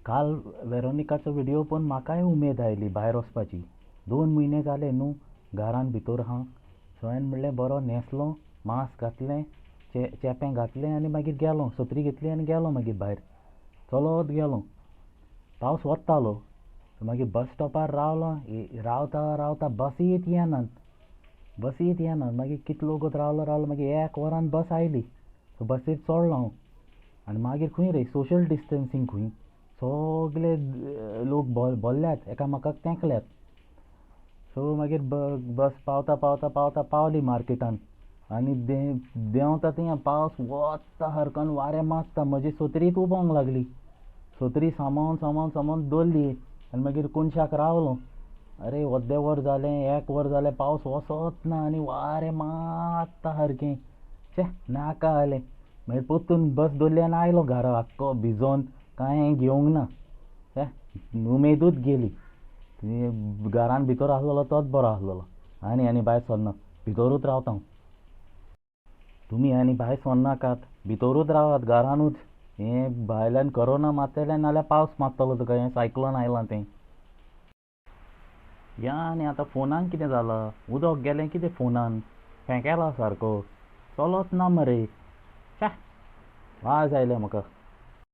काल वेरोनिकाचो व्हिडिओ पळोवन म्हाकाय उमेद आयली भायर वचपाची. 2 म्हयने जाले न्हू घरान भितर हांव. सो हांवें म्हणलें बरो न्हेसलो, मास्क घातलें, चेपें घातलें आनी मागीर गेलो. सत्री घेतली आनी गेलो मागीर भायर. चलत गेलो. पावस वतालो. मागीर बस स्टॉपार रावलो. रावता रावता बसीच येनात. मागीर कितलो वगत रावलो मागीर 1 वरान बस आयली. सो बसीर चडलो हांव. आनी मागीर खंय रे सोशल डिस्टन्सींग खंय. सगळे लोक भल्ल्यात, एकामेकाक तेंकल्यात. सो मागीर बस पावता पावता पावता पावली मार्केटान. आनी देंवता थिंगां पावस वता सारको वारें मारता. म्हजी सत्रीच उबोंक लागली. सत्री सांबाळून दवरली आनी मागीर कोनशाक रावलो. अरे अर्दें वर जालें, 1 वर जालें, पावस वचत ना आनी वारें मारता सारकें. नाका जालें. मागीर परतून बस दवरली आनी आयलो घरा आख्खो भिजोन. कांय घेवंक ना. उमेदूच गेली. घरान भितर आसलेलो तोच बरो आसलेलो. आनी भायर सरना. भितरूच रावता हांव. तुमी आनी भायर सरनाकात. भितरूच रावात घरानूच. हें भायल्यान कोरोना मारतलें नाल्यार पावस मारतलो तुका. हें सायक्लोन आयलां तें. या आनी आतां फोनान कितें जालां? उदक गेलें कितें फोनान? पेंकेला सारको. चलत ना मरे. वाज आयले म्हाका.